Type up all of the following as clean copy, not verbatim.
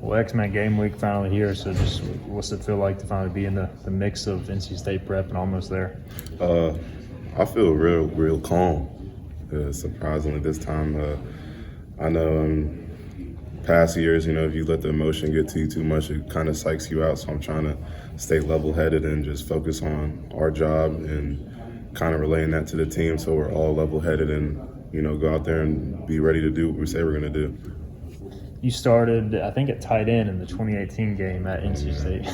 Well, X-Men game week finally here, so just what's it feel like to finally be in the mix of NC State prep and almost there? I feel real calm. Surprisingly this time. I know in past years, if you let the emotion get to you too much, it kind of psychs you out. So I'm trying to stay level-headed and just focus on our job and kind of relaying that to the team so we're all level-headed and, go out there and be ready to do what we say we're going to do. You started, I think, at tight end in the 2018 game at NC State.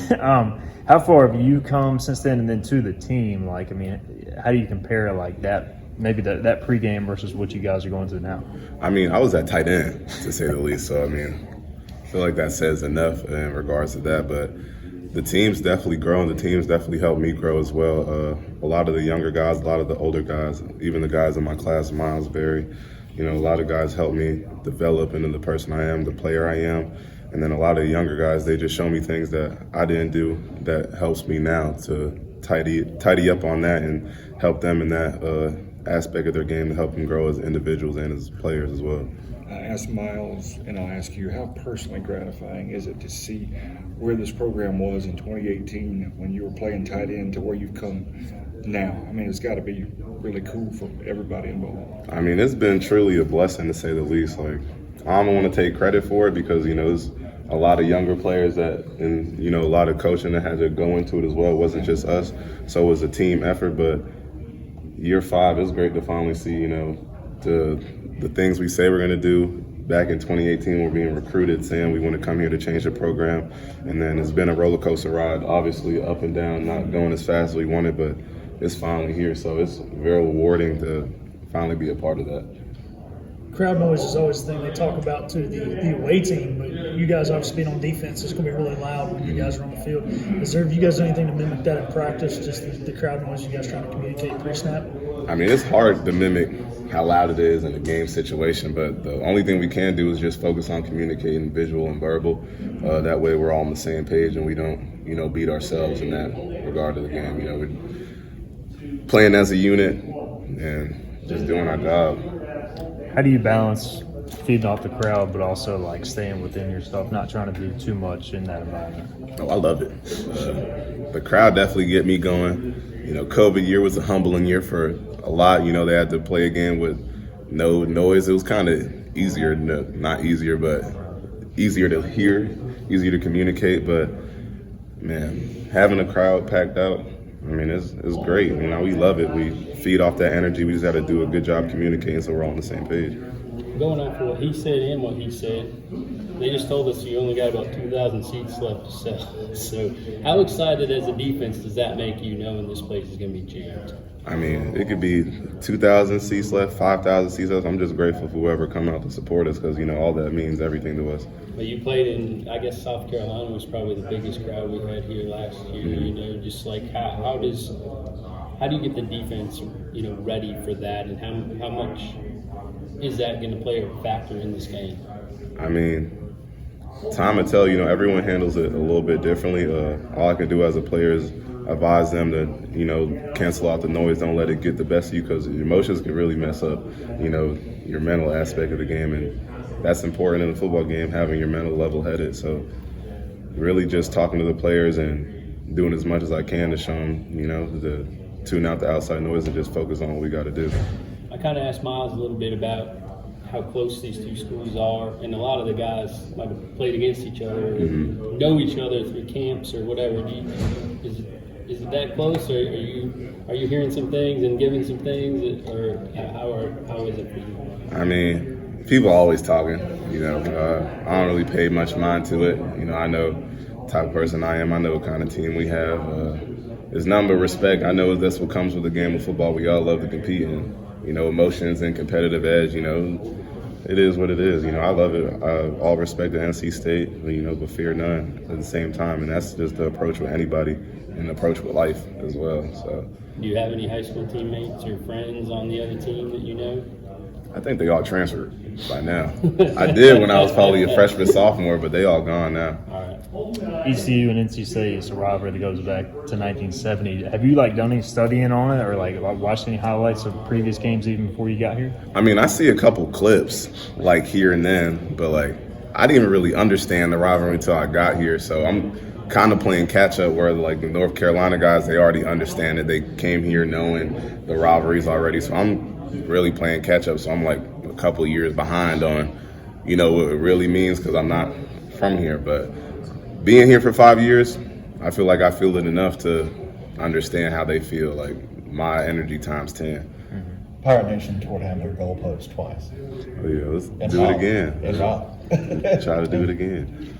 How far have you come since then, and then to the team? How do you compare maybe that pregame versus what you guys are going through now? I was at tight end, to say the least. So, I feel like that says enough in regards to that. But the team's definitely grown. The team's definitely helped me grow as well. A lot of the younger guys, a lot of the older guys, even the guys in my class, Miles Berry, a lot of guys helped me develop into the person I am, the player I am. And then a lot of the younger guys, they just show me things that I didn't do that helps me now to tidy up on that and help them in that aspect of their game to help them grow as individuals and as players as well. I asked Miles, and I'll ask you, how personally gratifying is it to see where this program was in 2018 when you were playing tight end to where you've come now? It's got to be really cool for everybody involved. It's been truly a blessing, to say the least. I don't want to take credit for it because, there's a lot of younger players and a lot of coaching that had to go into it as well. It wasn't just us, so it was a team effort. But year 5, it's great to finally see, the things we say we're going to do. Back in 2018, we're being recruited, saying we want to come here to change the program. And then it's been a roller coaster ride, obviously up and down, not going as fast as we wanted, but it's finally here. So it's very rewarding to finally be a part of that. Crowd noise is always the thing they talk about to the away team, but you guys obviously being on defense, it's going to be really loud when you guys are on the field. Have you guys done anything to mimic that in practice, just the crowd noise you guys trying to communicate pre-snap? It's hard to mimic how loud it is in a game situation, but the only thing we can do is just focus on communicating visual and verbal. That way we're all on the same page and we don't, beat ourselves in that regard of the game. We're playing as a unit and just doing our job. How do you balance feeding off the crowd, but also staying within your stuff, not trying to do too much in that environment? Oh, I love it. The crowd definitely get me going. COVID year was a humbling year for a lot. They had to play a game with no noise. It was kind of easier, not easier, but easier to hear, easier to communicate. But, man, having a crowd packed out, it's great. We love it. We feed off that energy. We just got to do a good job communicating so we're all on the same page. Going off what he said and what he said, they just told us you only got about 2,000 seats left to sell. So how excited as a defense does that make you knowing this place is going to be jammed? It could be 2,000 seats left, 5,000 seats left. I'm just grateful for whoever come out to support us because, you all that means everything to us. But you played in, I guess, South Carolina was probably the biggest crowd we had here last year. Mm-hmm. Just how do you get the defense, ready for that, and how much is that going to play a factor in this game? Time will tell. Everyone handles it a little bit differently. All I can do as a player is advise them to, cancel out the noise. Don't let it get the best of you because your emotions can really mess up, your mental aspect of the game. And that's important in a football game, having your mental level-headed. So really just talking to the players and doing as much as I can to show them, to tune out the outside noise and just focus on what we got to do. I kind of asked Miles a little bit about how close these two schools are, and a lot of the guys might have played against each other, or know each other through camps or whatever. Is it that close, or are you hearing some things and giving some things, or how is it for you? People are always talking. I don't really pay much mind to it. I know the type of person I am. I know what kind of team we have. There's nothing but respect. I know that's what comes with the game of football. We all love to compete, and emotions and competitive edge. It is what it is. I love it. All respect to NC State, but fear none at the same time. And that's just the approach with anybody and the approach with life as well. So, do you have any high school teammates or friends on the other team that you know? I think they all transferred by now. I did when I was probably a freshman, sophomore, but they all gone now. All right. ECU and NC State is a rivalry that goes back to 1970. Have you done any studying on it or watched any highlights of previous games even before you got here? I see a couple clips here and then, but I didn't even really understand the rivalry until I got here. So I'm kind of playing catch up where like the North Carolina guys, they already understand it. They came here knowing the rivalries already. So I'm really playing catch up. So I'm like a couple of years behind on, you know, what it really means because I'm not from here. But being here for 5 years, I feel like I feel it enough to understand how they feel, like my energy times 10. Pirate Nation tore down their goalpost twice. Oh, yeah, let's And do it Rob. again. And Rob. Try to do it again.